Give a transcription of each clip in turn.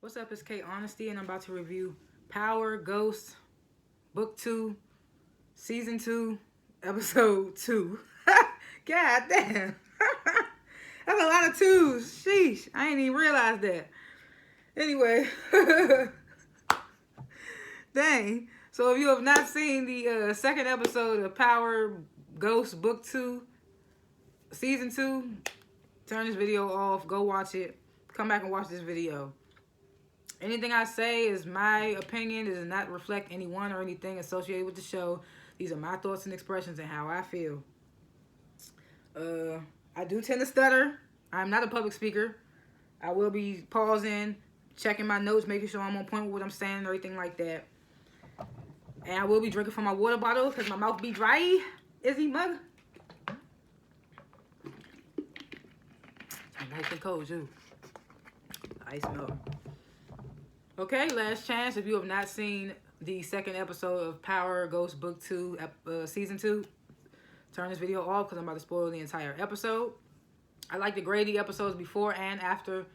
What's up? It's K.Honesty, and I'm about to review Power Ghost Book 2, Season 2, Episode 2. God damn. That's a lot of twos. Sheesh. I ain't even realized that. Anyway. Dang. So if you have not seen the second episode of Power Ghost Book 2, Season 2, turn this video off. Go watch it. Come back and watch this video. Anything I say is my opinion. It does not reflect anyone or anything associated with the show. These are my thoughts and expressions and how I feel. I do tend to stutter. I'm not a public speaker. I will be pausing, checking my notes, making sure I'm on point with what I'm saying and everything like that. And I will be drinking from my water bottle because my mouth be dry. Izzy mug. It's nice and cold too. Ice milk. Okay, last chance. If you have not seen the second episode of Power Ghost Book 2, Season 2, turn this video off because I'm about to spoil the entire episode. I like to grade the episodes before and after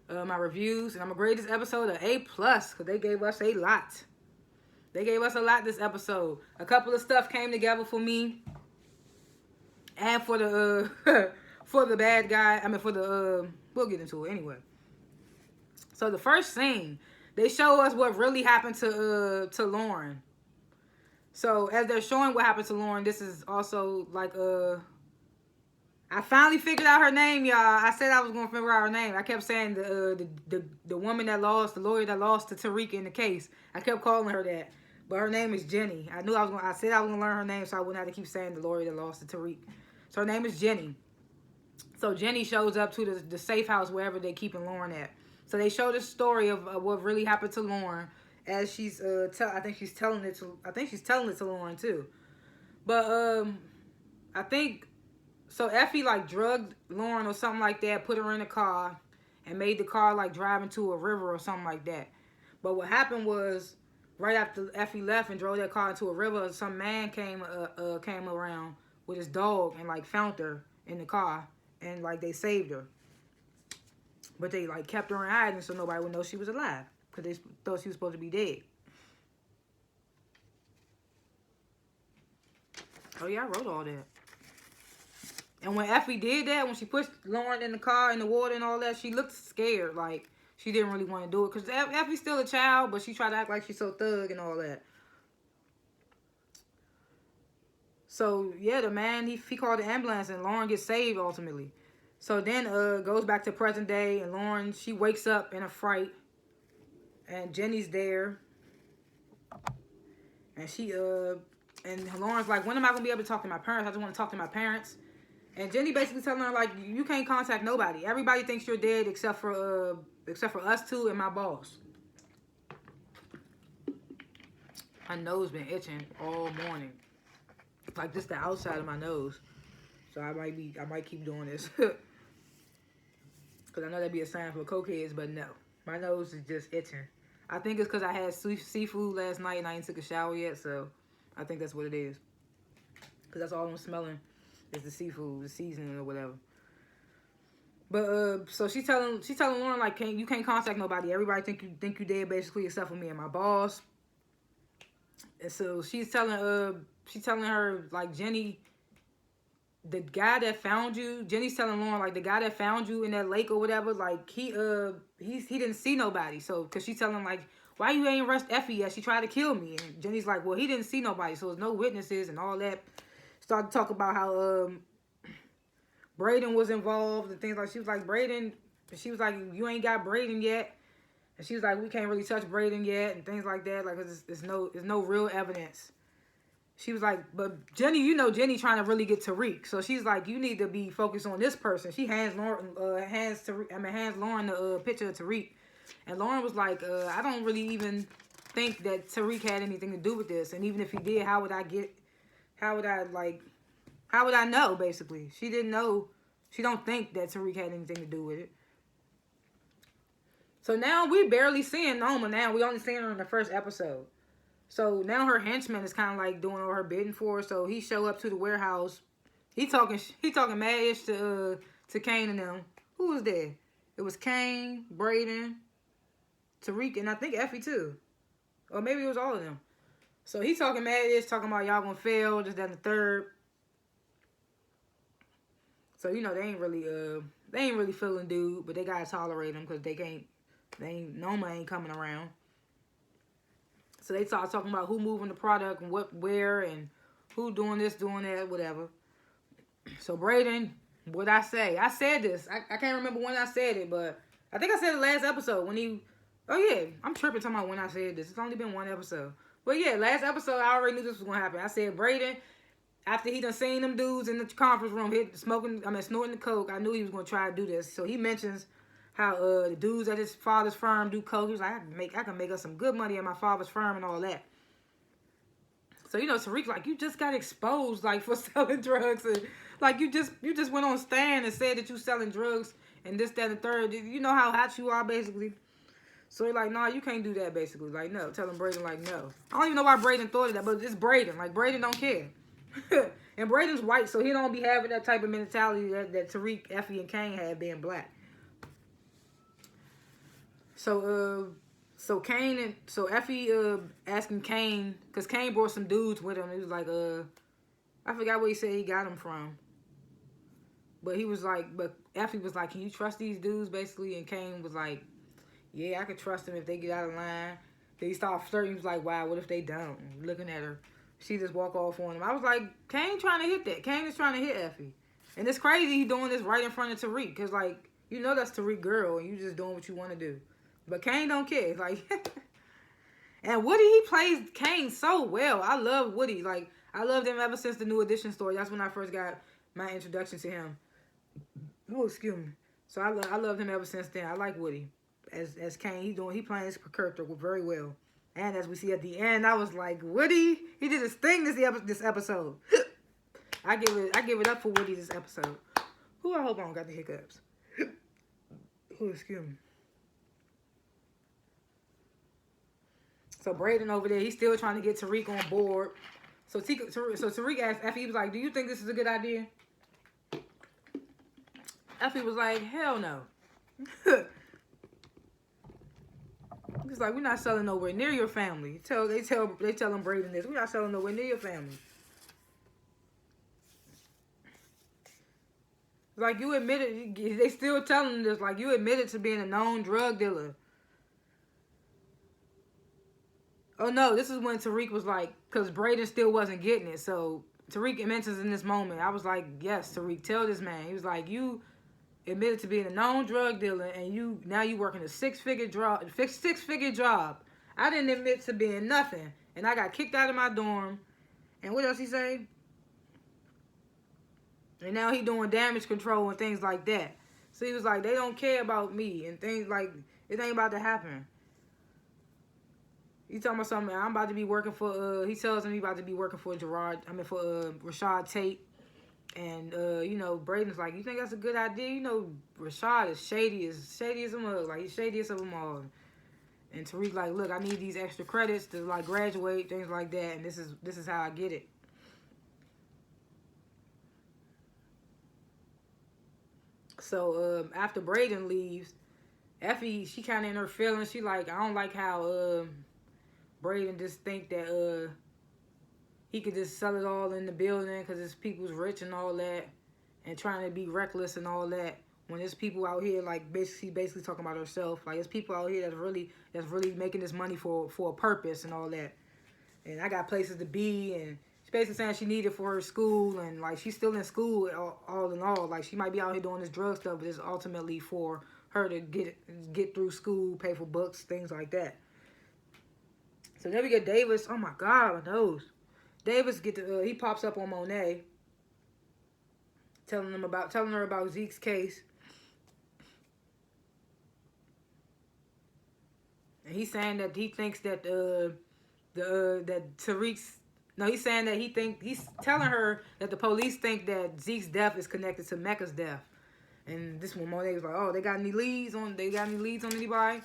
my reviews. And I'm going to grade this episode an A+, because they gave us a lot. They gave us a lot this episode. A couple of stuff came together for me. And for the for the bad guy. I mean, for the... we'll get into it anyway. So the first scene... they show us what really happened to Lauren. So as they're showing what happened to Lauren, this is also like I finally figured out her name, y'all. I said I was gonna figure out her name. I kept saying the woman that lost, the lawyer that lost to Tariq in the case. I kept calling her that, but her name is Jenny. I knew I was gonna. I said I was gonna learn her name, so I wouldn't have to keep saying the lawyer that lost to Tariq. So her name is Jenny. So Jenny shows up to the safe house wherever they're keeping Lauren at. So they show the story of what really happened to Lauren, as she's I think she's telling it to Lauren too. But I think so Effie like drugged Lauren or something like that, put her in a car, and made the car like drive into a river or something like that. But what happened was right after Effie left and drove that car into a river, some man came around with his dog and like found her in the car, and like they saved her. But they like kept her in hiding so nobody would know she was alive, because they thought she was supposed to be dead. Oh yeah, I wrote all that. And when Effie did that, when she pushed Lauren in the car, in the water and all that, she looked scared. Like, she didn't really want to do it. Because Effie's still a child, but she tried to act like she's so thug and all that. So, yeah, the man, he called the ambulance and Lauren gets saved ultimately. So then goes back to present day, and Lauren, she wakes up in a fright. And Jenny's there. And and Lauren's like, when am I going to be able to talk to my parents? I just want to talk to my parents. And Jenny basically telling her, like, you can't contact nobody. Everybody thinks you're dead except for us two and my boss. My nose been itching all morning. Like, just the outside of my nose. So I might keep doing this. Because I know that'd be a sign for cokeheads, but no. My nose is just itching. I think it's because I had seafood last night and I ain't took a shower yet, so I think that's what it is. Because that's all I'm smelling is the seafood, the seasoning or whatever. But so she's telling Lauren, like, you can't contact nobody. Everybody think you dead basically, except for me and my boss. And so she's telling her, like, Jenny, the guy that found you, Jenny's telling Lauren, like, the guy that found you in that lake or whatever, like, he didn't see nobody. So, because she's telling him, like, why you ain't arrest Effie yet? She tried to kill me. And Jenny's like, well, he didn't see nobody, so there's no witnesses and all that. Started to talk about how Braden was involved and things like. She was like, Braden, and she was like, you ain't got Braden yet. And she was like, we can't really touch Braden yet and things like that. Like, there's no real evidence. She was like, but Jenny, you know Jenny trying to really get Tariq. So she's like, you need to be focused on this person. She hands Lauren the picture of Tariq. And Lauren was like, I don't really even think that Tariq had anything to do with this. And even if he did, how would I know, basically? She didn't know. She don't think that Tariq had anything to do with it. So now we barely seeing Noma now. We only seeing her in the first episode. So now her henchman is kind of like doing all her bidding for her. So he show up to the warehouse. He talking mad-ish to Kane and them. Who was there? It was Kane, Braden, Tariq, and I think Effie too. Or maybe it was all of them. So he talking mad ish, talking about y'all gonna fail, just that and the third. So you know they ain't really feeling dude, but they gotta tolerate him because Noma ain't coming around. So they start talking about who moving the product and where and who doing this, doing that, whatever. So Braden, what I say? I said this. I can't remember when I said it, but I think I said the last episode when he. Oh yeah, I'm tripping talking about when I said this. It's only been one episode. But yeah, last episode I already knew this was gonna happen. I said Braden, after he done seen them dudes in the conference room snorting the coke, I knew he was gonna try to do this. So he mentions how the dudes at his father's firm do coke. He was like, I can make us some good money at my father's firm and all that. So you know, Tariq's like, you just got exposed like for selling drugs, and like you just went on stand and said that you selling drugs and this, that, and the third. You know how hot you are, basically. So he's like, nah, you can't do that, basically. Like, no. Telling Braden, like, no. I don't even know why Braden thought of that, but it's Braden. Like, Braden don't care. And Braden's white, so he don't be having that type of mentality that Tariq, Effie, and Kane had being black. So Effie asking Kane, because Kane brought some dudes with him. He was like, I forgot where he said he got them from. But Effie was like, can you trust these dudes, basically? And Kane was like, yeah, I could trust them if they get out of line. Then he started flirting. He was like, wow, what if they don't? Looking at her. She just walk off on him. I was like, Kane trying to hit that. Kane is trying to hit Effie. And it's crazy he doing this right in front of Tariq. Because, like, you know that's Tariq girl. And you just doing what you want to do. But Kane don't care. Like, and Woody, he plays Kane so well. I love Woody. Like, I loved him ever since the New Edition story. That's when I first got my introduction to him. Oh, excuse me. So I loved him ever since then. I like Woody. As Kane, he playing his character very well. And as we see at the end, I was like, Woody, he did his thing this episode. I give it up for Woody this episode. Who I hope I don't got the hiccups. Oh, excuse me. So Braden over there, he's still trying to get Tariq on board. So Tariq asked Effie, he was like, do you think this is a good idea? Effie was like, hell no. It's like, we're not selling nowhere near your family. They tell him Braden this. We're not selling nowhere near your family. Like, you admitted, they still telling him this, like, you admitted to being a known drug dealer. Oh no, this is when Tariq was like, because Braden still wasn't getting it. So Tariq mentions in this moment, I was like, yes, Tariq, tell this man. He was like, you admitted to being a known drug dealer, and now you working a six-figure job. I didn't admit to being nothing, and I got kicked out of my dorm. And what else he say? And now he doing damage control and things like that. So he was like, they don't care about me and things like it ain't about to happen. He talking about something. I'm about to be working for. He tells him he about to be working for Rashad Tate. And, you know, Braden's like, you think that's a good idea? You know, Rashad is shady as a mug. Like, he's shadiest of them all. And Tariq like, look, I need these extra credits to, like, graduate, things like that. And this is how I get it. So, after Braden leaves, Effie, she kind of in her feelings. She like, I don't like how, Braden just think that, he could just sell it all in the building because his people's rich and all that, and trying to be reckless and all that. When there's people out here, like, basically talking about herself. Like, there's people out here that's really making this money for a purpose and all that. And I got places to be, and she's basically saying she needed for her school, and like she's still in school all in all. Like, she might be out here doing this drug stuff, but it's ultimately for her to get through school, pay for books, things like that. So then we get Davis. Oh my God, my nose. Davis he pops up on Monet, telling her about Zeke's case, and he's saying that he thinks that that Tariq's he's saying that he's telling her that the police think that Zeke's death is connected to Mecca's death, and this one Monet was like, oh, they got any leads on anybody?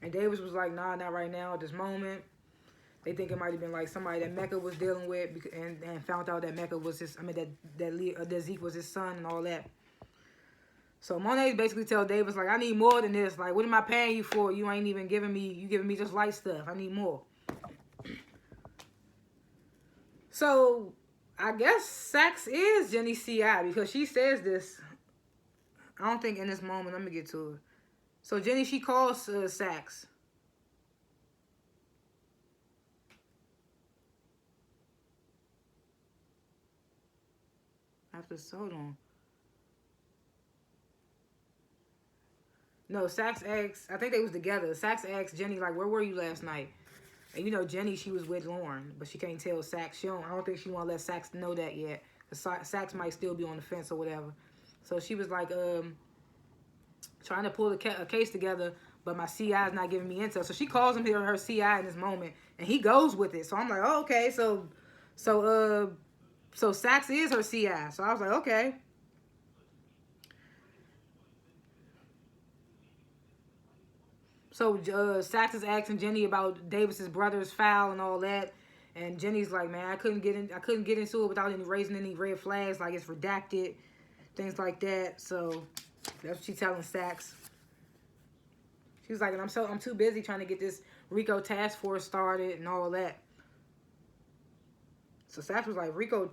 And Davis was like, nah, not right now at this moment. They think it might have been like somebody that Mecca was dealing with, and found out that Mecca was that Zeke was his son and all that. So Monet basically tell Davis, like, I need more than this. Like, what am I paying you for? You ain't even giving me just light stuff. I need more. So I guess Saxe is Jenny's CI because she says this. I don't think in this moment. Let me get to it. So Jenny, she calls Saxe. After, hold on. No, Saxe asks, I think they was together. Saxe asked Jenny, like, where were you last night? And you know, Jenny, she was with Lauren, but she can't tell Saxe. I don't think she want to let Saxe know that yet. Because Saxe might still be on the fence or whatever. So she was like, trying to pull a case together, but my CI is not giving me intel. So she calls him here, her CI in this moment, and he goes with it. So I'm like, oh, okay, so Saxe is her CI. So I was like, okay. So Saxe is asking Jenny about Davis's brother's file and all that, and Jenny's like, man, I couldn't get into it without raising any red flags, like it's redacted, things like that. So that's what she's telling Saxe. She was like, and I'm too busy trying to get this Rico task force started and all that. So Saxe was like, Rico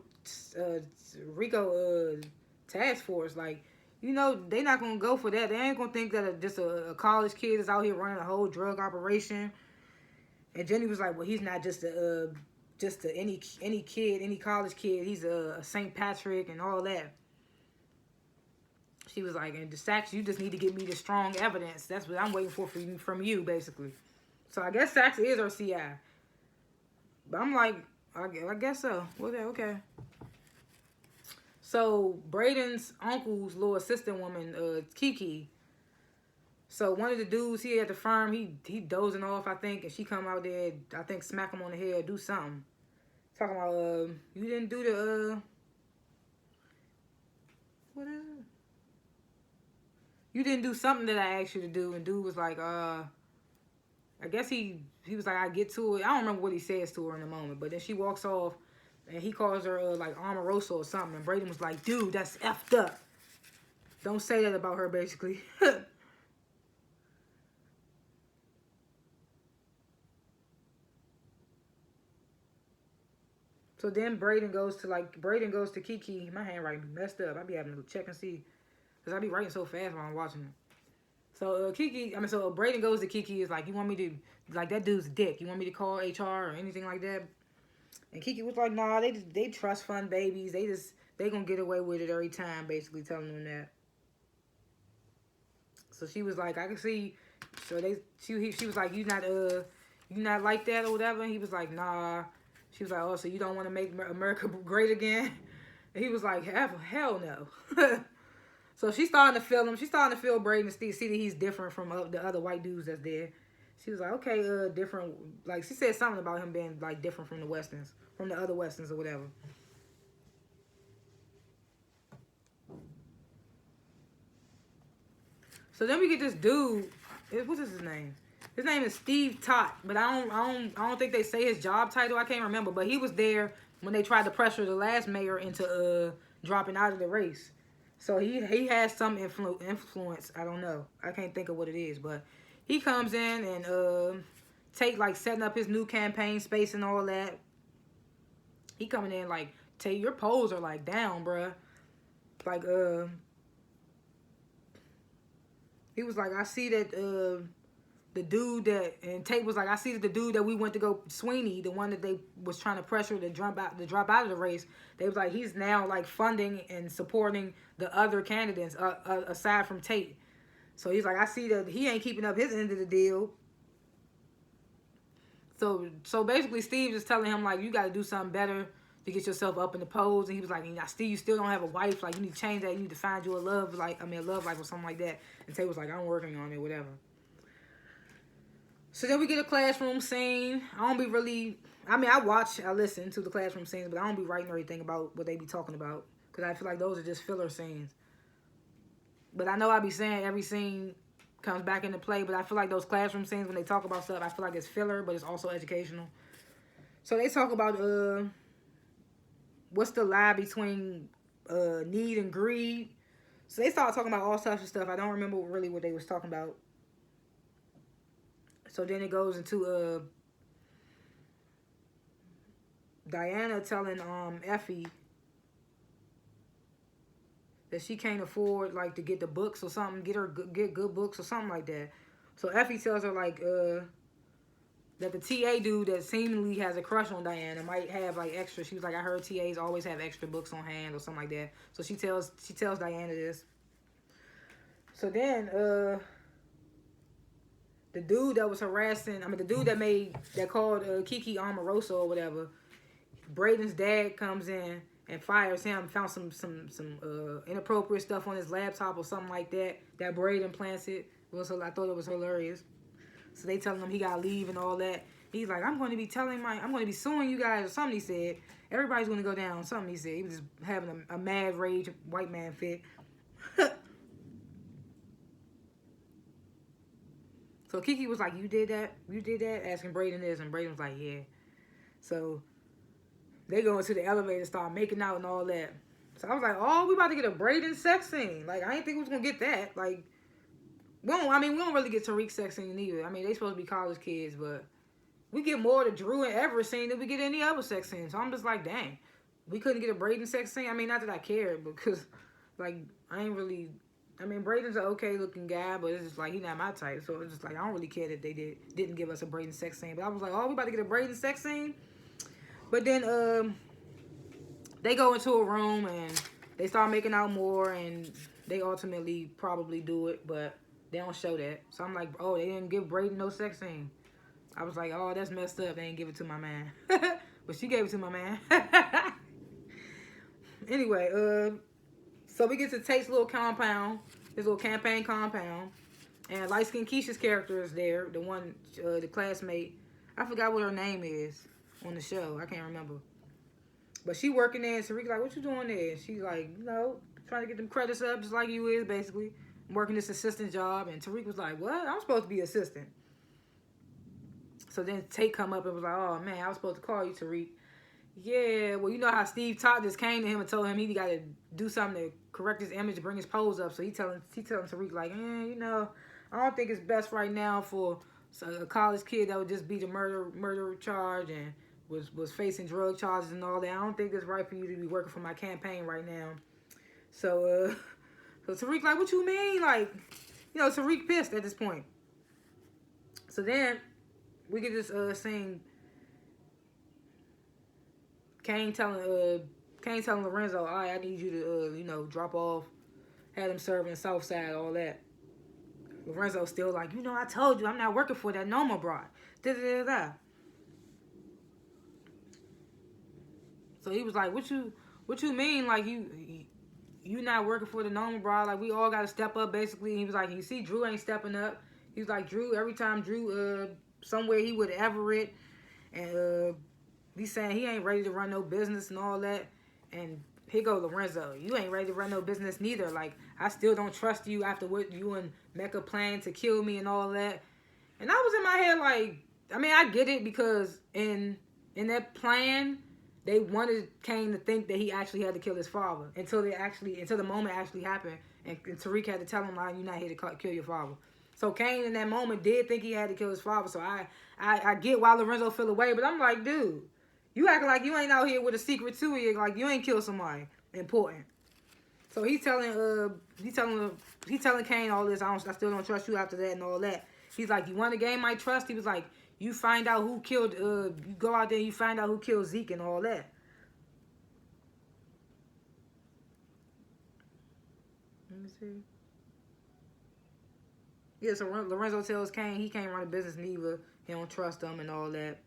task force, like, you know, they not gonna go for that. They ain't gonna think that just a college kid is out here running a whole drug operation. And Jenny was like, well, he's not just any kid, any college kid. He's a St. Patrick and all that. She was like, and Saxe, you just need to give me the strong evidence. That's what I'm waiting for from you, basically. So I guess Saxe is her CI. But I'm like, I guess so. Okay. So Braden's uncle's little assistant woman, Kiki. So one of the dudes here at the firm, he dozing off, I think, and she come out there, I think, smack him on the head, do something. Talking about, you didn't do the, what is it? You didn't do something that I asked you to do. And dude was like, I guess he was like, I get to it. I don't remember what he says to her in a moment, but then she walks off. And he calls her, like, Omarosa or something. And Braden was like, dude, that's effed up. Don't say that about her, basically. So then Braden goes to Kiki. My handwriting messed up. I be having to check and see. Because I be writing so fast while I'm watching it. So Braden goes to Kiki. Is like, you want me to, like, that dude's a dick. You want me to call HR or anything like that? And Kiki was like, nah, they trust fund babies. They gonna get away with it every time, basically telling them that. So she was like, I can see. So she was like, you not like that or whatever. And he was like, nah. She was like, oh, so you don't want to make America great again? And he was like, hell no. So she's starting to feel him. She's starting to feel Braden and see that he's different from the other white dudes that's there. She was like, okay, different. Like, she said something about him being, like, different from the other Westerns or whatever. So then we get this dude. What is his name? His name is Steve Tott, but I don't think they say his job title. I can't remember, but he was there when they tried to pressure the last mayor into dropping out of the race. So he has some influence. I don't know. I can't think of what it is, but he comes in and setting up his new campaign space and all that. He coming in like, Tate, your polls are like down, bruh. Like he was like, I see that the dude that, and Tate was like, I see that the dude that we went to go, Sweeney, the one that they was trying to pressure to drop out of the race, they was like, he's now like funding and supporting the other candidates aside from Tate. So he's like, I see that he ain't keeping up his end of the deal. So basically Steve is telling him, like, you got to do something better to get yourself up in the polls. And he was like, you still don't have a wife. Like, you need to change that. You need to find you a love life or something like that. And Tate was like, I'm working on it, whatever. So then we get a classroom scene. I listen to the classroom scenes, but I don't be writing everything about what they be talking about. Because I feel like those are just filler scenes. But I know I be saying every scene comes back into play, but I feel like those classroom scenes, when they talk about stuff, I feel like it's filler, but it's also educational. So they talk about what's the lie between need and greed. So they started talking about all types of stuff. I don't remember really what they was talking about. So then it goes into Diana telling Effie that she can't afford like to get the books or something, get good books or something like that. So Effie tells her like that the TA dude that seemingly has a crush on Diana might have like extra. She was like, I heard TAs always have extra books on hand or something like that. So she tells Diana this. So then the dude that was harassing, the dude that called Kiki Amoroso or whatever, Brayden's dad comes in and fires him. Found some inappropriate stuff on his laptop or something like that. That Brayden planted. I thought it was hilarious. So they telling him he gotta leave and all that. He's like, I'm going to be suing you guys or something. He said everybody's going to go down. Something he said. He was just having a mad rage white man fit. So Kiki was like, you did that, asking Brayden this, and Brayden was like, yeah. So they go into the elevator, start making out and all that. So I was like, oh, we about to get a Brayden sex scene. Like, I didn't think we was gonna get that. Like, we don't really get Tariq's sex scene either. They supposed to be college kids, but we get more to Drew and Everett scene than we get any other sex scene. So I'm just like, dang, we couldn't get a Brayden sex scene. Not that I cared, because like I ain't really. Brayden's an okay looking guy, but it's just like he's not my type. So it's just like I don't really care that they didn't give us a Brayden sex scene. But I was like, oh, we about to get a Brayden sex scene. But then they go into a room and they start making out more, and they ultimately probably do it, but they don't show that. So I'm like, oh, they didn't give Brayden no sex scene. I was like, oh, that's messed up. They didn't give it to my man. But she gave it to my man. Anyway, so we get to Tate's little compound, his little campaign compound, and light-skinned Keisha's character is there, the one, the classmate. I forgot what her name is on the show. I can't remember. But she working there, and Tariq like, what you doing there? She's like, trying to get them credits up just like you is, basically. I'm working this assistant job. And Tariq was like, what? I'm supposed to be assistant. So then Tate come up and was like, oh, man, I was supposed to call you, Tariq. Yeah, well, you know how Steve Todd just came to him and told him he got to do something to correct his image, bring his pose up. So he telling Tariq like, I don't think it's best right now for a college kid that would just beat a murder charge and was facing drug charges and all that. I don't think it's right for you to be working for my campaign right now. So Tariq like, what you mean? Like, Tariq pissed at this point. So then we get this scene. Kane telling Lorenzo, all right, I need you to, drop off, had him serving the South Side, all that. Lorenzo's still like, I told you I'm not working for that Noma broad. Da-da-da-da. So he was like, what you mean? Like, you not working for the Noma broad? Like, we all got to step up, basically. He was like, you see, Drew ain't stepping up. He was like, Drew, every time Drew, somewhere he would Everett, and, he's saying he ain't ready to run no business and all that. And here go Lorenzo. You ain't ready to run no business neither. Like, I still don't trust you after what you and Mecca planned to kill me and all that. And I was in my head like, I get it, because in that plan, they wanted Kane to think that he actually had to kill his father until the moment actually happened. And Tariq had to tell him, like, you're not here to kill your father. So Kane in that moment did think he had to kill his father. So I get why Lorenzo fell away, but I'm like, dude, you acting like you ain't out here with a secret too. Like you ain't killed somebody important. So he's telling Kane all this. I still don't trust you after that and all that. He's like, you want to gain my trust? He was like, you find out who killed. You go out there, and you find out who killed Zeke and all that. Let me see. Yeah, so Lorenzo tells Kane he can't run a business neither. He don't trust him and all that.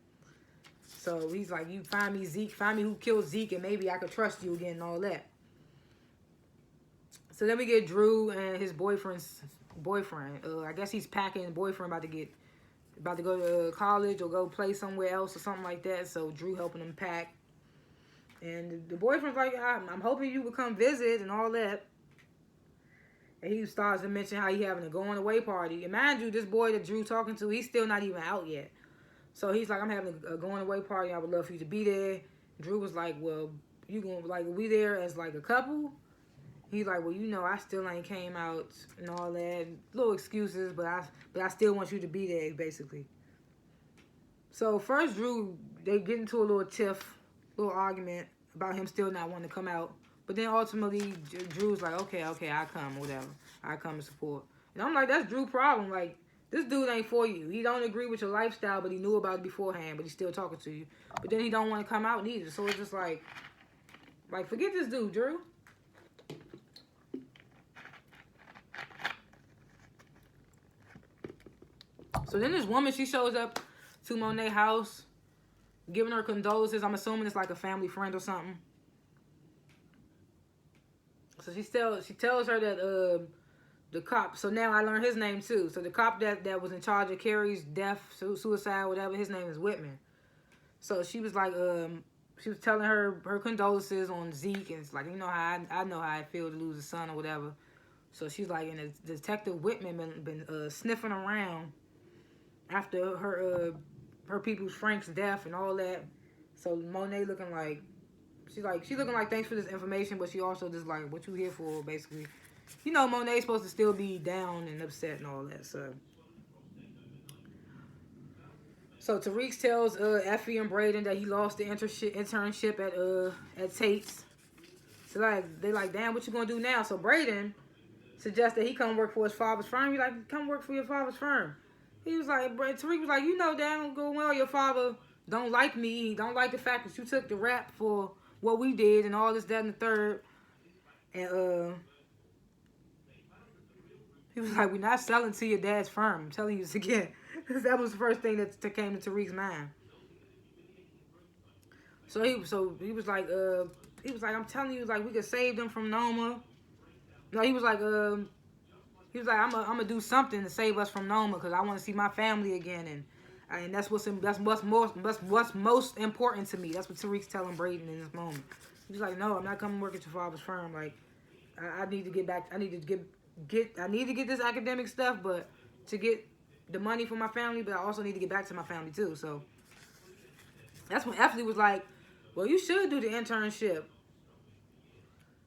So he's like, you find me Zeke, find me who killed Zeke, and maybe I could trust you again and all that. So then we get Drew and his boyfriend's boyfriend. I guess he's packing. Boyfriend about to go to college or go play somewhere else or something like that. So Drew helping him pack. And the boyfriend's like, I'm hoping you would come visit and all that. And he starts to mention how he having a going away party. And mind you, this boy that Drew talking to, he's still not even out yet. So he's like, I'm having a going away party. I would love for you to be there. Drew was like, well, you gonna like we there as like a couple? he's like, well, I still ain't came out and all that, little excuses, but I still want you to be there, basically. So first, Drew, they get into a little tiff, little argument about him still not wanting to come out. But then ultimately, Drew's like, okay, I come, whatever. I come to support. And I'm like, that's Drew's problem. Like, this dude ain't for you. He don't agree with your lifestyle, but he knew about it beforehand, but he's still talking to you. But then he don't want to come out neither. So it's just like, forget this dude, Drew. So then this woman, she shows up to Monet's house, giving her condolences. I'm assuming it's like a family friend or something. So she tells her that the cop. So now I learned his name too. So the cop that was in charge of Carrie's death, suicide, whatever. His name is Whitman. So she was like, she was telling her condolences on Zeke, and it's like, how I know how I feel to lose a son or whatever. So she's like, and Detective Whitman been sniffing around after her people's Frank's death and all that. So Monet looking like, she's looking like, thanks for this information, but she also just like, what you here for, basically. Monet's supposed to still be down and upset and all that. So Tariq tells Effie and Braden that he lost the internship at Tate's. So they like, damn, what you gonna do now? So Braden suggests that he come work for his father's firm. He's like, come work for your father's firm. He was like, Tariq was like, damn good well your father don't like me. He don't like the fact that you took the rap for what we did and all this, that, and the third. And he was like, we're not selling to your dad's firm. I'm telling you this again. That was the first thing that came to Tariq's mind. So he was like, I'm telling you, like, we could save them from Noma. He was like, I'm gonna do something to save us from Noma because I want to see my family again, and that's what's most important to me. That's what Tariq's telling Braden in this moment. He's like, no, I'm not coming to work at your father's firm. Like, I need to get back. I need to get this academic stuff, but to get the money for my family, but I also need to get back to my family too. So that's when Effie was like, well, you should do the internship.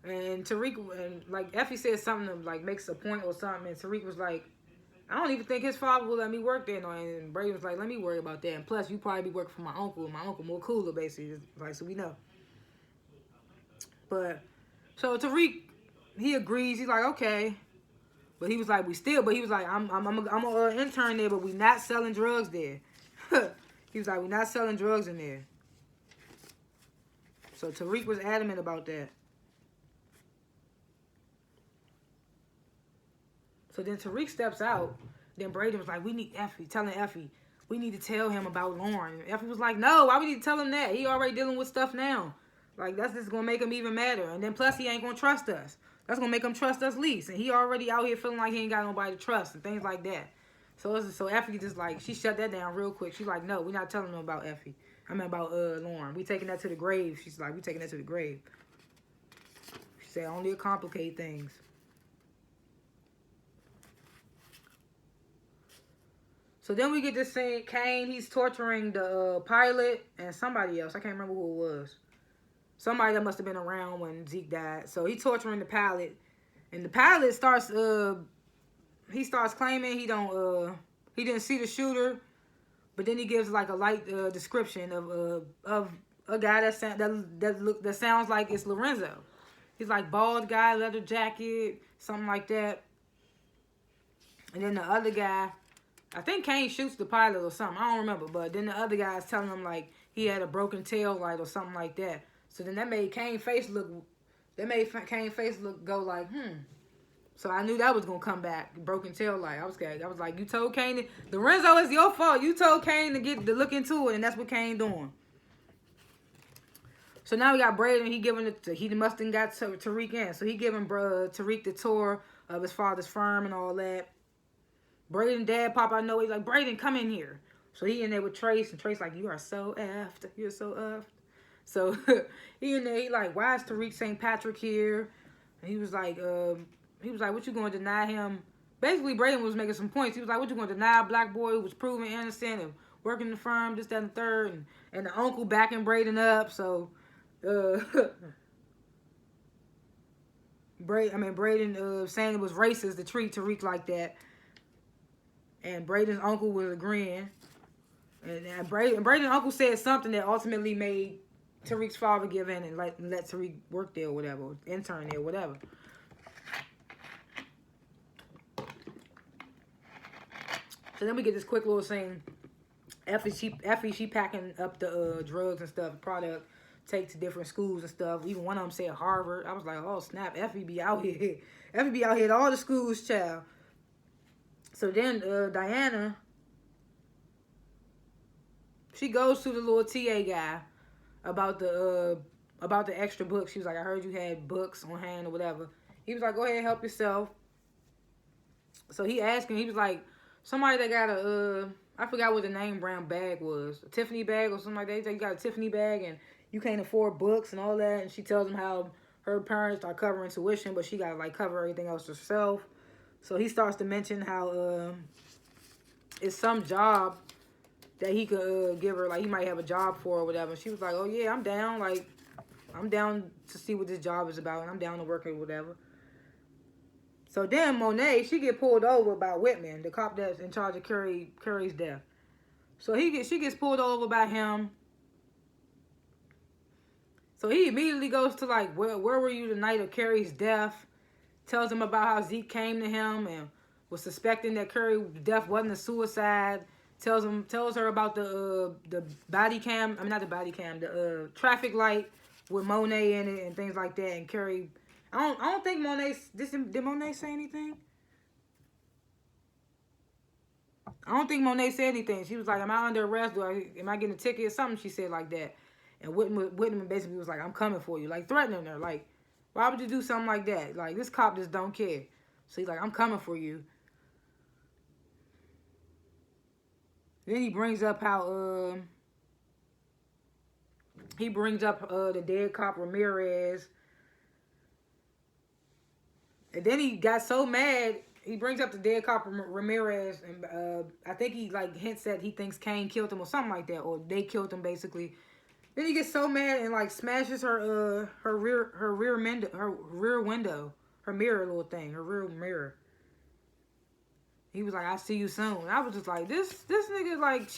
And Tariq, and like Effie said something that like makes a point or something, and Tariq was like, I don't even think his father will let me work there. No, and Brady was like, let me worry about that. And plus, you probably be working for my uncle. My uncle more cooler, basically. Like, so we know. But so Tariq, he agrees. He's like, okay. But he was like, I'm an intern there, but we not selling drugs there. He was like, we're not selling drugs in there. So Tariq was adamant about that. So then Tariq steps out. Then Braden was like, telling Effie, we need to tell him about Lauren. And Effie was like, no, why we need to tell him that? He already dealing with stuff now. Like, that's just going to make him even madder. And then plus, he ain't going to trust us. That's going to make him trust us least. And he already out here feeling like he ain't got nobody to trust and things like that. So Effie just like, she shut that down real quick. She's like, no, we're not telling him about Effie. I mean, about Lauren. We taking that to the grave. She's like, we taking that to the grave. She said, only it complicate things. So then we get this scene, Kane, he's torturing the pilot and somebody else. I can't remember who it was. Somebody that must have been around when Zeke died. So he's torturing the pilot. And the pilot starts claiming he didn't see the shooter. But then he gives like a light description of a guy that sounds like it's Lorenzo. He's like bald guy, leather jacket, something like that. And then the other guy, I think Kane shoots the pilot or something. I don't remember. But then the other guy is telling him like he had a broken tail light or something like that. So then that made Kane's face look go like, So I knew that was gonna come back. Broken tail light. I was scared. I was like, you told Kane Lorenzo, it's your fault. You told Kane to look into it, and that's what Kane doing. So now we got Braden. He must have got Tariq in. So he giving Tariq the tour of his father's firm and all that. Braden dad pop out know he's like, Braden, come in here. So he in there with Trace, and Trace like, you are so effed. You're so effed. So he in there, he like, why is Tariq St. Patrick here? And he was like, what you going to deny him? Basically, Braden was making some points. He was like, what you going to deny a black boy who was proven innocent and working the firm, this, that, and the third, and the uncle backing Braden up. So, Braden saying it was racist to treat Tariq like that. And Braden's uncle was agreeing. And Braden's uncle said something that ultimately made Tariq's father give in and let Tariq work there or whatever, intern there, whatever. So then we get this quick little scene. Effie, she packing up the drugs and stuff, product, take to different schools and stuff. Even one of them said Harvard. I was like, oh snap, Effie be out here. Effie be out here at all the schools, child. So then Diana, she goes to the little TA guy about the extra books. She was like, I heard you had books on hand or whatever. He was like, go ahead, help yourself. So he asked him, he was like, somebody that got a I forgot what the name brand bag was, a Tiffany bag or something like that. He said, you got a Tiffany bag and you can't afford books and all that. And she tells him how her parents are covering tuition, but she got to like cover everything else herself. So he starts to mention how it's some job that he could give her, like he might have a job for or whatever. She was like, oh yeah, I'm down. Like, I'm down to see what this job is about and I'm down to work or whatever. So then Monet, she get pulled over by Whitman, the cop that's in charge of Curry's death. So she gets pulled over by him. So he immediately goes to like, where were you the night of Curry's death? Tells him about how Zeke came to him and was suspecting that Curry's death wasn't a suicide. Tells her about the body cam. I mean, not the body cam, the traffic light with Monet in it and things like that. And Curry, I don't think Monet did Monet say anything? I don't think Monet said anything. She was like, am I under arrest? Am I getting a ticket or something? She said like that. And Whitman basically was like, I'm coming for you. Like, threatening her. Like, why would you do something like that? Like, this cop just don't care. So he's like, I'm coming for you. Then he brings up how, the dead cop Ramirez. And then he got so mad, he brings up the dead cop Ramirez, and I think he like hints that he thinks Kane killed him or something like that, or they killed him basically. Then he gets so mad and like smashes her rear window, her mirror little thing, her rear mirror. He was like, "I'll see you soon." And I was just like, this nigga, like,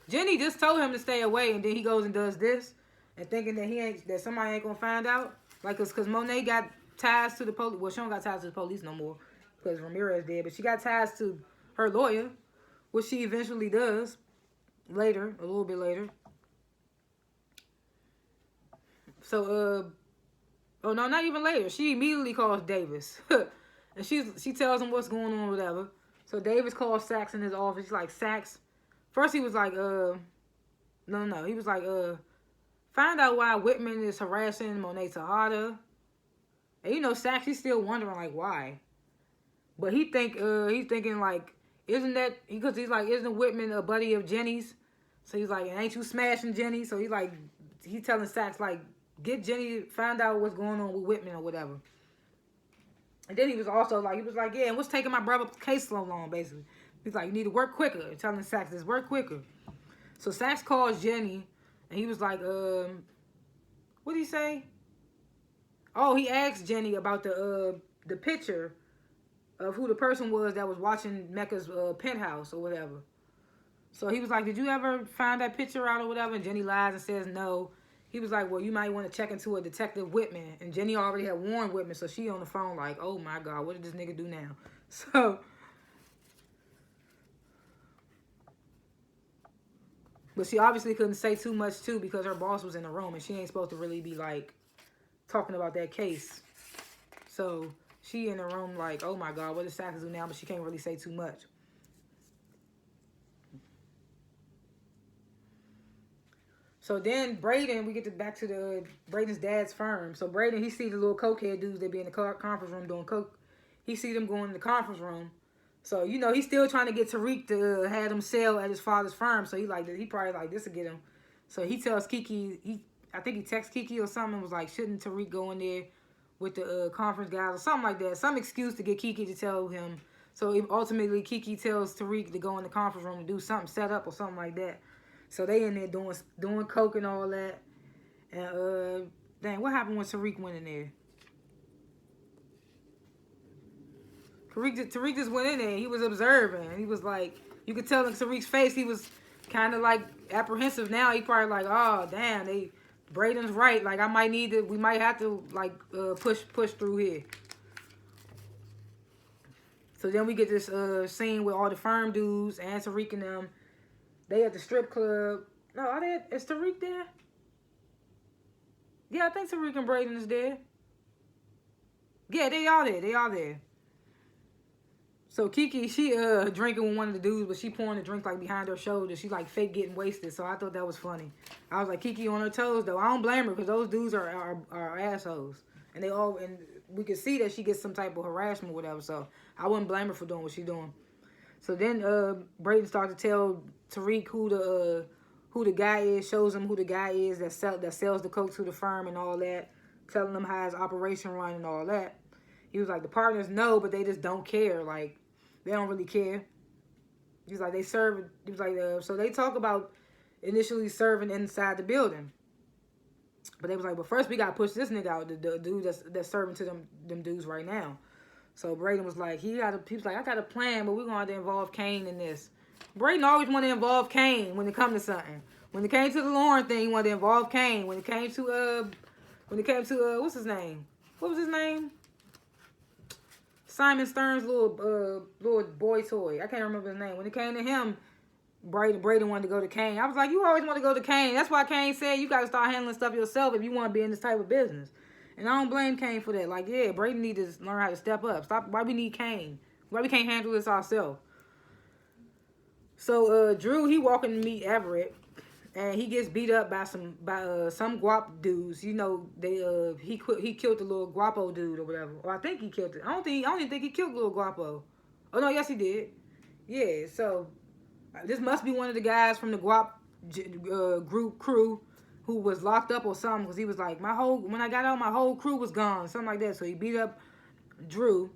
Jenny just told him to stay away, and then he goes and does this, and thinking that somebody ain't gonna find out, like, cause Monet got ties to the police. Well, she don't got ties to the police no more, because Ramirez did, but she got ties to her lawyer, which she eventually does later, a little bit later. So, oh no, not even later. She immediately calls Davis, and she tells him what's going on, whatever. So Davis calls Sachs in his office. He's like, Sachs. First he was like, no. He was like, find out why Whitman is harassing Monet Tejada. And you know, Sachs, he's still wondering like why. But he's thinking like, isn't that, because he's like, isn't Whitman a buddy of Jenny's? So he's like, ain't you smashing Jenny? So he's telling Sachs like, get Jenny, find out what's going on with Whitman or whatever. And then he was like, yeah, and what's taking my brother's case so long, basically? He's like, you need to work quicker. Telling Sachs, this work quicker. So Sachs calls Jenny, and he was like, what did he say? Oh, he asked Jenny about the picture of who the person was that was watching Mecca's penthouse or whatever. So he was like, did you ever find that picture out or whatever? And Jenny lies and says no. He was like, well, you might want to check into a Detective Whitman. And Jenny already had warned Whitman, so she on the phone like, oh my God, what did this nigga do now? So, but she obviously couldn't say too much too because her boss was in the room and she ain't supposed to really be like talking about that case. So she in the room like, oh my God, what does Sachs do now? But she can't really say too much. So then Braden, we get back to Braden's dad's firm. So Braden, he sees the little cokehead dudes that be in the conference room doing coke. He sees them going in the conference room. So, you know, he's still trying to get Tariq to have them sell at his father's firm. So he probably like, this will get him. So he tells Kiki, I think he texts Kiki or something and was like, shouldn't Tariq go in there with the conference guys or something like that. Some excuse to get Kiki to tell him. So ultimately Kiki tells Tariq to go in the conference room and do something, set up or something like that. So they in there doing coke and all that. And dang, what happened when Tariq went in there? Tariq just went in there. He was observing. He was like, you could tell in Tariq's face, he was kind of like apprehensive now. He probably like, oh damn, Braden's right. Like we might have to like push through here. So then we get this scene with all the firm dudes and Tariq and them. They at the strip club. No, are they? Is Tariq there? Yeah, I think Tariq and Braden is there. Yeah, they all there. They all there. So Kiki, she drinking with one of the dudes, but she pouring the drink like behind her shoulder. She like fake getting wasted. So I thought that was funny. I was like, Kiki on her toes though. I don't blame her because those dudes are assholes, and we could see that she gets some type of harassment or whatever. So I wouldn't blame her for doing what she's doing. So then Braden starts to tell Tariq who the guy is, shows him who the guy is that sells the coke to the firm and all that, telling them how his operation run and all that. He was like, the partners know, but they just don't care. Like, they don't really care. He's like, they serve. He was like, so they talk about initially serving inside the building. But they was like, but first we got to push this nigga out, the dude that's serving to them dudes right now. So Braden was like, he was like, I got a plan, but we're going to have to involve Kane in this. Braden always wanted to involve Kane when it come to something. When it came to the Lauren thing, he wanted to involve Kane. When it came to what's his name? What was his name? Simon Stern's little boy toy. I can't remember his name. When it came to him, Braden wanted to go to Kane. I was like, you always want to go to Kane. That's why Kane said you got to start handling stuff yourself if you want to be in this type of business. And I don't blame Kane for that. Like, yeah, Braden need to learn how to step up. Stop. Why we need Kane? Why we can't handle this ourselves? So Drew, he walking to meet Everett, and he gets beat up by some guap dudes. You know, he killed the little guapo dude or whatever. Or I think he killed it. I don't even think he killed the little guapo. Oh no, yes he did. Yeah. So this must be one of the guys from the guap group crew who was locked up or something, because he was like, when I got out, my whole crew was gone, something like that. So he beat up Drew.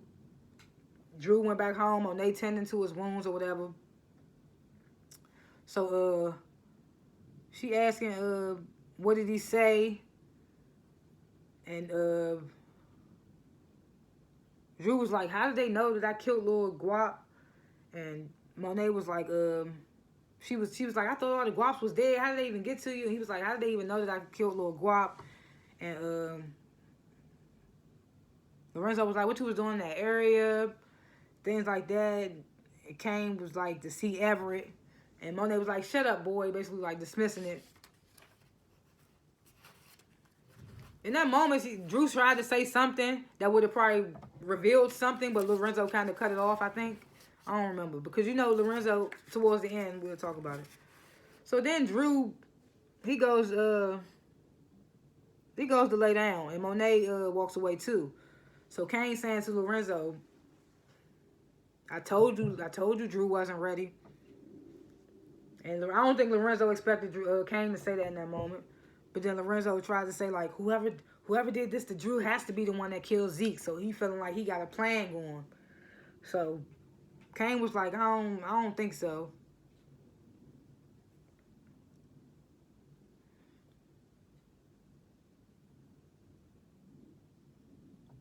Drew went back home, Monet tending to his wounds or whatever. So she asking, what did he say? And Drew was like, how did they know that I killed Lil Guap? And Monet was like, she was like, I thought all the Guaps was dead. How did they even get to you? And he was like, how did they even know that I killed Lil Guap? And Lorenzo was like, what you was doing in that area? Things like that. And Kane was like, to see Everett. And Monet was like, shut up, boy. Basically like dismissing it. In that moment, Drew tried to say something that would have probably revealed something, but Lorenzo kind of cut it off, I think. I don't remember. Because, you know, Lorenzo, towards the end, we'll talk about it. So then Drew, he goes to lay down. And Monet walks away too. So Kane saying to Lorenzo, I told you Drew wasn't ready. And I don't think Lorenzo expected Kane to say that in that moment. But then Lorenzo tried to say, like, whoever did this to Drew has to be the one that killed Zeke. So he feeling like he got a plan going. So Kane was like, I don't think so.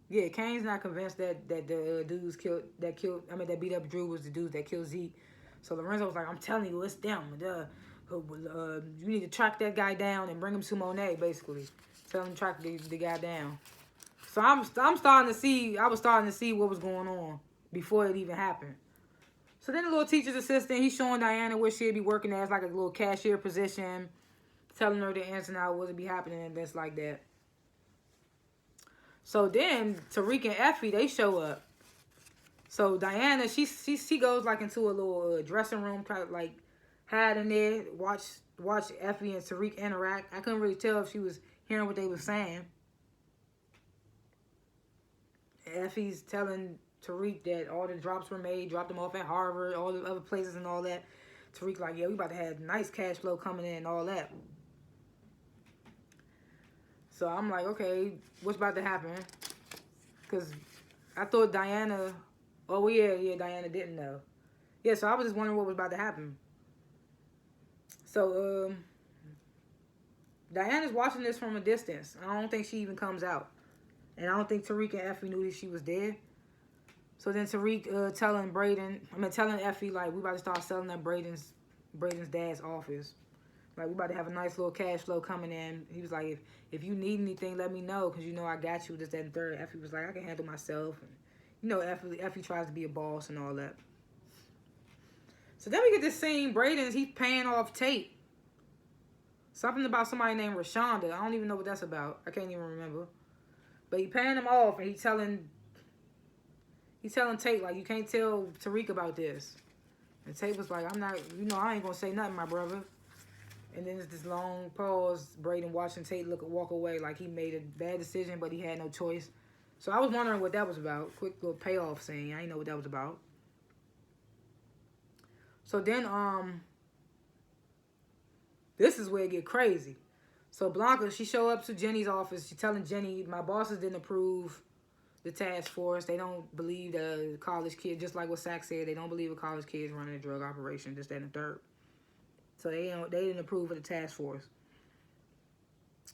Yeah, Kane's not convinced that the dudes that beat up Drew was the dudes that killed Zeke. So Lorenzo was like, I'm telling you, it's them. You need to track that guy down and bring him to Monet, basically. Tell him to track the guy down. So I was starting to see what was going on before it even happened. So then the little teacher's assistant, he's showing Diana where she'd be working as like a little cashier position, telling her the ins and outs, what would be happening and things like that. So then Tariq and Effie, they show up. So Diana, she goes like into a little dressing room, try to like hide in there, watch Effie and Tariq interact. I couldn't really tell if she was hearing what they were saying. Effie's telling Tariq that all the drops were made, dropped them off at Harvard, all the other places and all that. Tariq like, yeah, we about to have nice cash flow coming in and all that. So I'm like, okay, what's about to happen? Because I thought Diana, Diana didn't know. Yeah, so I was just wondering what was about to happen. So Diana's watching this from a distance. I don't think she even comes out. And I don't think Tariq and Effie knew that she was dead. So then Tariq telling Effie, like, we about to start selling at Braden's dad's office. Like, we about to have a nice little cash flow coming in. He was like, if you need anything, let me know, because you know I got you, this, that, and third. Effie was like, I can handle myself. And, you know, Effie tries to be a boss and all that. So then we get this scene, he's paying off Tate. Something about somebody named Rashonda. I don't even know what that's about. I can't even remember. But he paying him off, and he's telling Tate, like, you can't tell Tariq about this. And Tate was like, I ain't gonna say nothing, my brother. And then there's this long pause, Braden watching Tate walk away like he made a bad decision, but he had no choice. So I was wondering what that was about. Quick little payoff scene. I didn't know what that was about. So then, this is where it get crazy. So Blanca, she show up to Jenny's office. She telling Jenny, my bosses didn't approve the task force. They don't believe the college kid, just like what Sack said, they don't believe a college kid is running a drug operation, this, that, and the third. So they didn't approve of the task force.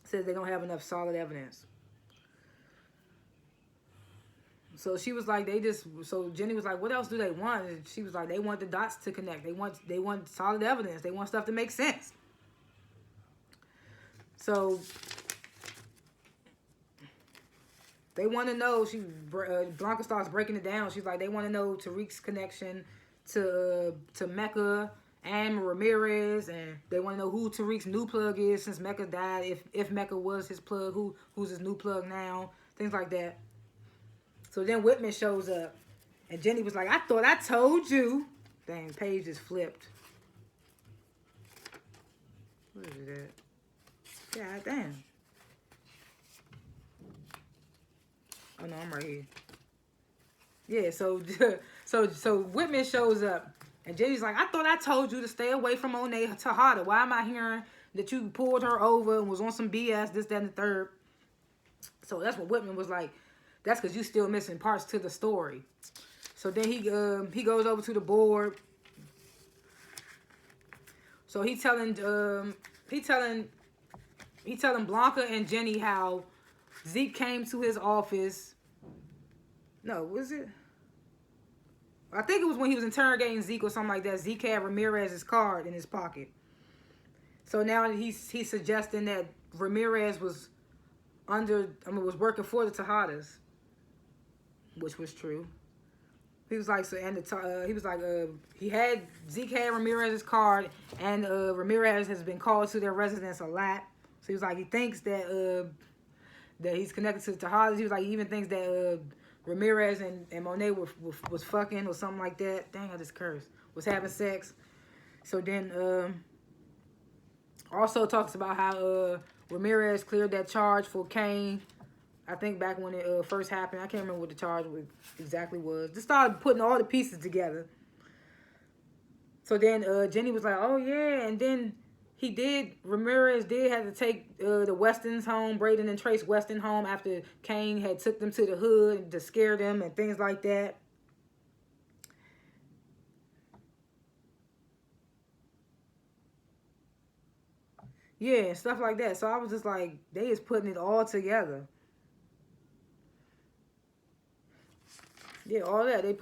Says they don't have enough solid evidence. So she was like, so Jenny was like, what else do they want? And she was like, they want the dots to connect. They want solid evidence. They want stuff to make sense. So they want to know. Blanca starts breaking it down. She's like, they want to know Tariq's connection to Mecca and Ramirez, and they want to know who Tariq's new plug is since Mecca died. If Mecca was his plug, who's his new plug now? Things like that. So then Whitman shows up, and Jenny was like, I thought I told you. Dang, the page just flipped. What is that? God damn. Oh no, I'm right here. Yeah, so Whitman shows up, and Jenny's like, I thought I told you to stay away from Monet Tejada. Why am I hearing that you pulled her over and was on some BS, this, that, and the third? So that's what Whitman was like. That's because you still missing parts to the story. So then he goes over to the board. So he telling Blanca and Jenny how Zeke came to his office. No, was it? I think it was when he was interrogating Zeke or something like that. Zeke had Ramirez's card in his pocket. So now he's suggesting that Ramirez was working for the Tejadas, which was true. He was like, Zeke had Ramirez's card, and Ramirez has been called to their residence a lot. So he was like, he thinks that he's connected to the Tejadas. He was like, he even thinks that Ramirez and Monet was fucking or something like that. Dang, I just cursed. Was having sex. So then also talks about how Ramirez cleared that charge for Kane. I think back when it first happened. I can't remember what the charge exactly was. Just started putting all the pieces together. So then Jenny was like, oh yeah. And then Ramirez did have to take the Westons home, Braden and Trace Weston home after Kane had took them to the hood to scare them and things like that. Yeah, stuff like that. So I was just like, they is putting it all together. Yeah, all that. They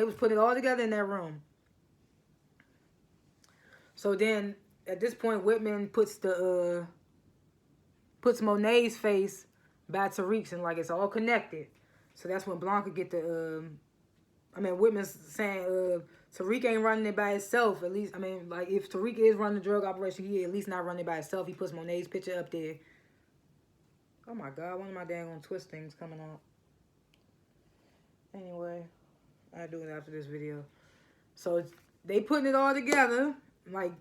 was putting it all together in that room. So then at this point, Whitman puts Monet's face by Tariq's, and like it's all connected. So that's when Blanca get Whitman's saying Tariq ain't running it by himself. At least, like if Tariq is running the drug operation, he at least not running it by himself. He puts Monet's picture up there. Oh my God, one of my dang on twist things coming out. Anyway, I'll do it after this video. So they putting it all together, like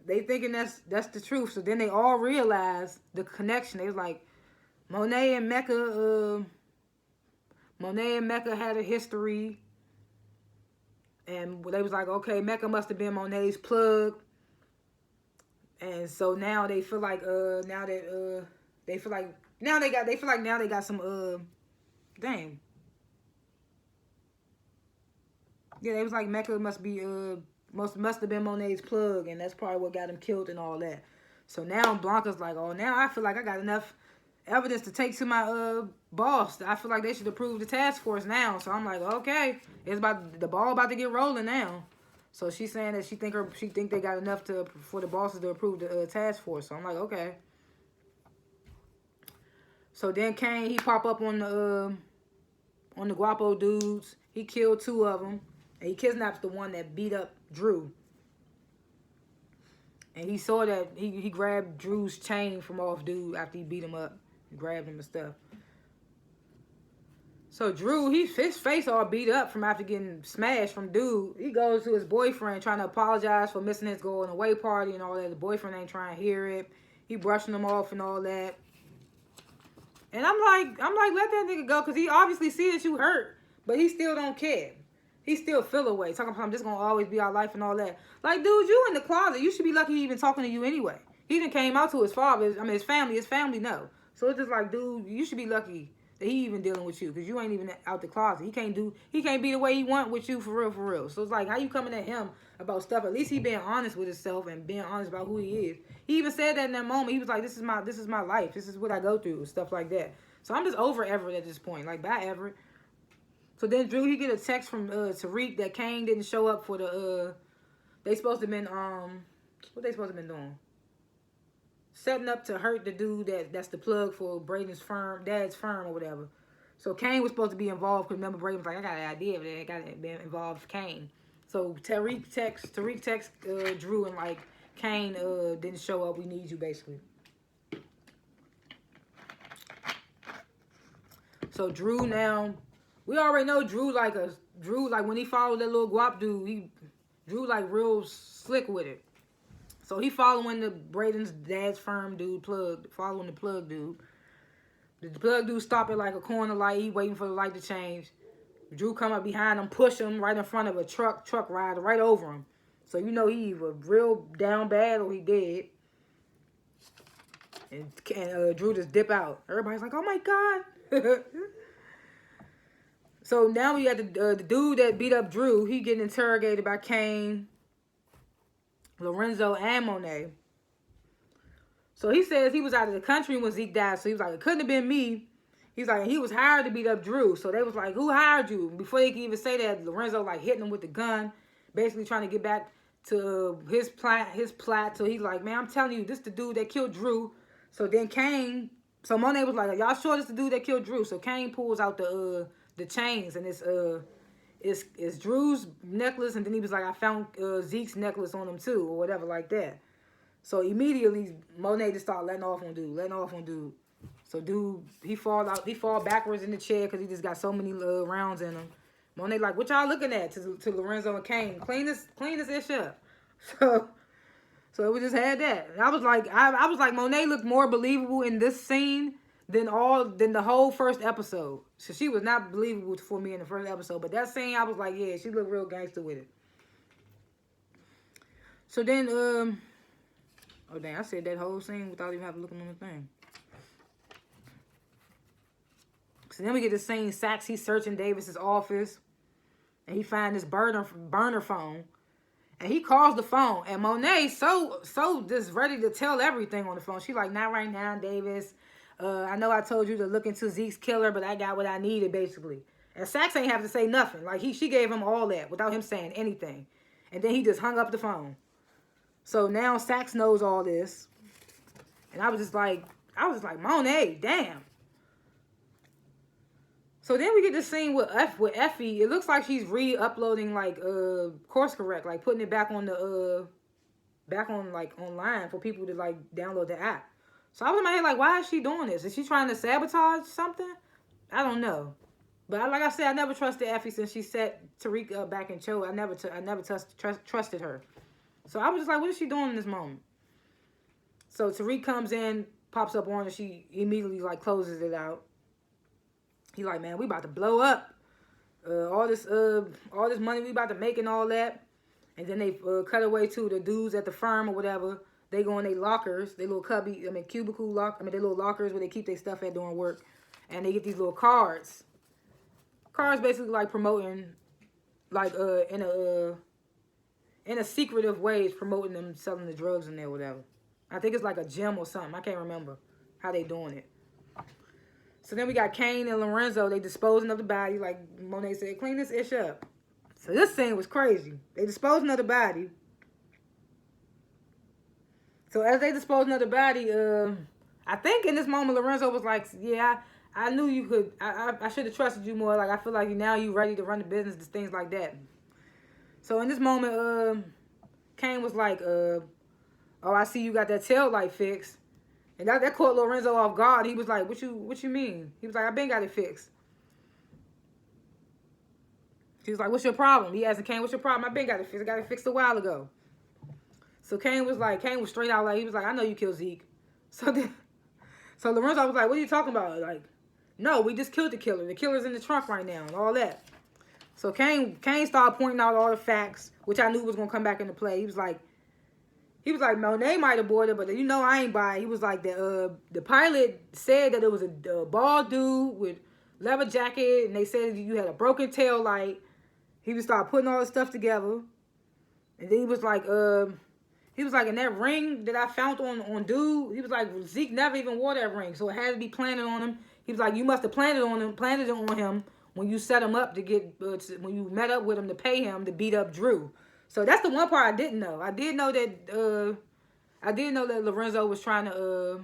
they thinking that's the truth. So then they all realize the connection. They was like, Monet and Mecca had a history, and they was like, okay, Mecca must have been Monet's plug. And so now they feel like now they got some dang. Yeah, they was like Mecca must have been Monet's plug, and that's probably what got him killed and all that. So now Blanca's like, oh, now I feel like I got enough evidence to take to my boss. I feel like they should approve the task force now. So I'm like, okay, the ball about to get rolling now. So she's saying that she think they got enough for the bosses to approve the task force. So I'm like, okay. So then Kane, he pop up on the Guapo dudes. He killed 2 of them, and he kidnaps the one that beat up Drew. And he saw that he grabbed Drew's chain from off dude after he beat him up. He grabbed him and stuff. So Drew, his face all beat up from after getting smashed from dude. He goes to his boyfriend trying to apologize for missing his going away party and all that. The boyfriend ain't trying to hear it. He brushing him off and all that. And I'm like, let that nigga go, because he obviously see that you hurt, but he still don't care. He still feel away. Talking about, I'm just going to always be our life and all that. Like, dude, you in the closet. You should be lucky he even talking to you anyway. He even came out to his father. I mean, his family. His family know. So it's just like, dude, you should be lucky that he even dealing with you, because you ain't even out the closet. He can't be the way he want with you for real. So it's like, how you coming at him about stuff? At least he being honest with himself and being honest about who he is. He even said that in that moment. He was like, this is my life. This is what I go through, stuff like that. So I'm just over Everett at this point. Like, bye, Everett. So then Drew, he get a text from Tariq that Kane didn't show up for the they supposed to been what they supposed to been doing? Setting up to hurt the dude that's the plug for Braden's dad's firm or whatever. So Kane was supposed to be involved, because remember Braden was like, I got an idea, but I got to be involved Kane. So Tariq text Drew and like, Kane didn't show up. We need you, basically. So Drew now, we already know Drew like when he followed that little guap dude, Drew like real slick with it. So he following the Braden's dad's firm dude, following the plug dude. The plug dude stop at like a corner light. He waiting for the light to change. Drew come up behind him, push him right in front of a truck rider right over him. So you know he either real down bad or he dead. And Drew just dip out. Everybody's like, oh my God. So now we got the dude that beat up Drew. He getting interrogated by Kane, Lorenzo, and Monet. So he says he was out of the country when Zeke died. So he was like, it couldn't have been me. He's like, he was hired to beat up Drew. So they was like, who hired you? Before they could even say that, Lorenzo like hitting him with the gun, basically trying to get back to his plot. So he's like, man, I'm telling you, this the dude that killed Drew. So then Kane, so Monet was like, y'all sure this the dude that killed Drew? So Kane pulls out the chains, and it's Drew's necklace, and then he was like, I found Zeke's necklace on him too, or whatever like that. So immediately Monet just started letting off on dude. So dude, he fall backwards in the chair because he just got so many rounds in him. Monet like, what y'all looking at? To Lorenzo and Kane, clean this ish up. So we just had that. And I was like, Monet looked more believable in this scene than the whole first episode. So she was not believable for me in the first episode. But that scene, I was like, yeah, she looked real gangster with it. So then, oh dang, I said that whole scene without even having to look on the thing. So then we get the scene, Sax, he's searching Davis's office. And he find this burner phone. And he calls the phone. And Monet so just ready to tell everything on the phone. She like, not right now, Davis. I know I told you to look into Zeke's killer, but I got what I needed, basically. And Sax ain't have to say nothing. Like, she gave him all that without him saying anything. And then he just hung up the phone. So now Sax knows all this. And I was like, Monet, damn. So then we get this scene with Effie. It looks like she's re-uploading like course correct, like putting it back on the online for people to like download the app. So I was in my head like, why is she doing this? Is she trying to sabotage something? I don't know. But like I said, I never trusted Effie since she set Tariq back in Cho. I never trusted her. So I was just like, what is she doing in this moment? So Tariq comes in, pops up on her. She immediately like closes it out. He like, man, we about to blow up. All this money we about to make and all that. And then they cut away to the dudes at the firm or whatever. They go in their lockers, their little cubicle their little lockers where they keep their stuff at during work. And they get these little cards. Cards basically like promoting, like in a secretive way, it's promoting them selling the drugs in there or whatever. I think it's like a gym or something. I can't remember how they doing it. So then we got Kane and Lorenzo. They disposing of the body. Like Monet said, clean this ish up. So this scene was crazy. They disposing of the body. So as they disposing of the body, I think in this moment Lorenzo was like, yeah, I knew you could. I should have trusted you more. Like I feel like now you ready to run the business, things like that. So in this moment, Kane was like, oh, I see you got that tail light fixed. And that caught Lorenzo off guard. He was like, what you mean? He was like, I been got it fixed. She was like, what's your problem? He asked Kane, what's your problem? I been got it fixed. I got it fixed a while ago. So Kane was straight out like, he was like, I know you killed Zeke. So Lorenzo was like, what are you talking about? Like, no, we just killed the killer. The killer's in the trunk right now and all that. So Kane started pointing out all the facts, which I knew was gonna come back into play. He was like, Monet might have bought it, but you know I ain't buy it. He was like, the pilot said that it was a bald dude with leather jacket, and they said you had a broken tail light. He would start putting all this stuff together, and then he was like, in that ring that I found on dude, he was like, Zeke never even wore that ring, so it had to be planted on him. He was like, you must have planted it on him when you set him up to get, when you met up with him to pay him to beat up Drew. So that's the one part I didn't know. I did know that Lorenzo was trying to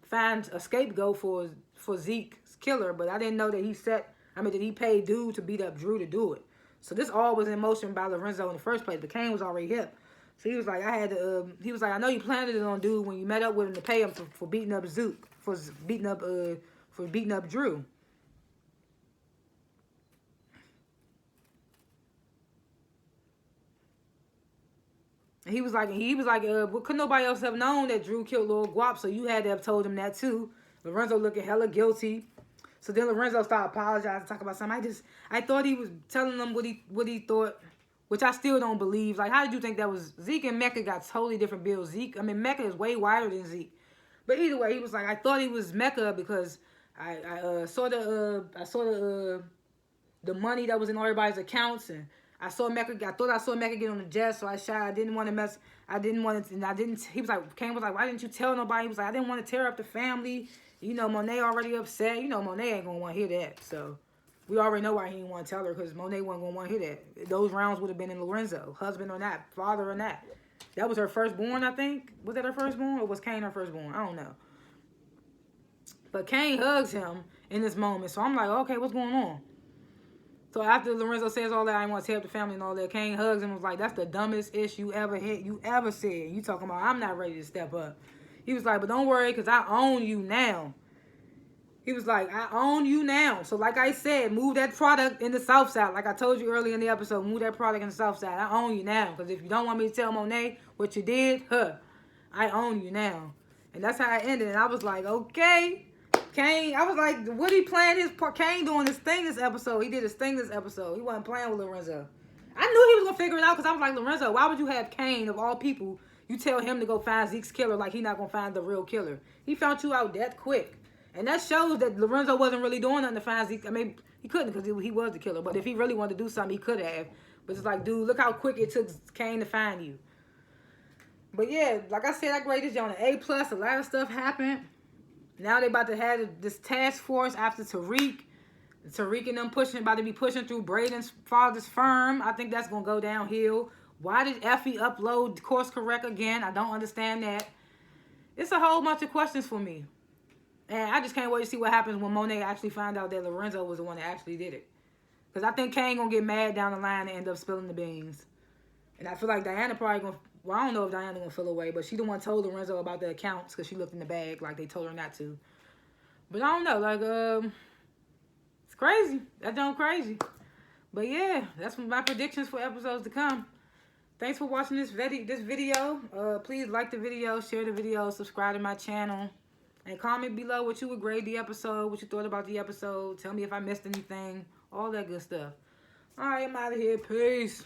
find a scapegoat for Zeke's killer, but I didn't know that he paid dude to beat up Drew to do it. So this all was in motion by Lorenzo in the first place, but Kane was already hip. So he was like, I know you planted it on dude when you met up with him to pay him for beating up Zook, for beating up Drew. And he was like, well, could nobody else have known that Drew killed Lil Guap? So you had to have told him that too. Lorenzo looking hella guilty. So then Lorenzo started apologizing, talking about something. I thought he was telling them what he thought, which I still don't believe. Like, how did you think that was? Zeke and Mecca got totally different bills. Mecca is way wider than Zeke. But either way, he was like, I thought he was Mecca because I saw the money that was in everybody's accounts, and I thought I saw Mecca get on the jet, so I shot. I didn't want to mess. I didn't want to, and I didn't. He was like, Kane was like, why didn't you tell nobody? He was like, I didn't want to tear up the family. You know, Monet already upset. You know, Monet ain't gonna want to hear that. So we already know why he didn't want to tell her, because Monet wasn't gonna want to hear that. Those rounds would have been in Lorenzo, husband or not, father or not. That was her firstborn, I think. Was that her firstborn, or was Kane her firstborn? I don't know. But Kane hugs him in this moment, so I'm like, okay, what's going on? So after Lorenzo says all that, I want to tear up the family and all that, Kane hugs him and was like, that's the dumbest ish you ever said. You talking about, I'm not ready to step up. He was like, but don't worry, because I own you now. He was like, I own you now. So like I said, move that product in the South Side. Like I told you earlier in the episode, move that product in the South Side. I own you now. Because if you don't want me to tell Monet what you did, I own you now. And that's how it ended. And I was like, okay. Kane, I was like, what he playing his part? Kane doing his thing this episode. He did his thing this episode. He wasn't playing with Lorenzo. I knew he was going to figure it out, because I was like, Lorenzo, why would you have Kane, of all people, you tell him to go find Zeke's killer like he not going to find the real killer? He found you out that quick. And that shows that Lorenzo wasn't really doing nothing to find Zeke. I mean, he couldn't, because he was the killer. But if he really wanted to do something, he could have. But it's like, dude, look how quick it took Kane to find you. But yeah, like I said, I graded you on an A+. A lot of stuff happened. Now they about to have this task force after Tariq. Tariq and them about to be pushing through Braden's father's firm. I think that's going to go downhill. Why did Effie upload course correct again? I don't understand that. It's a whole bunch of questions for me. And I just can't wait to see what happens when Monet actually find out that Lorenzo was the one that actually did it. Because I think Kane going to get mad down the line and end up spilling the beans. And I feel like Diana probably going to... Well, I don't know if Diana going to feel away, but she the one told Lorenzo about the accounts because she looked in the bag like they told her not to. But I don't know. Like, it's crazy. That don't crazy. But yeah, that's my predictions for episodes to come. Thanks for watching this video. Please like the video, share the video, subscribe to my channel. And comment below what you would grade the episode, what you thought about the episode. Tell me if I missed anything. All that good stuff. All right, I'm out of here. Peace.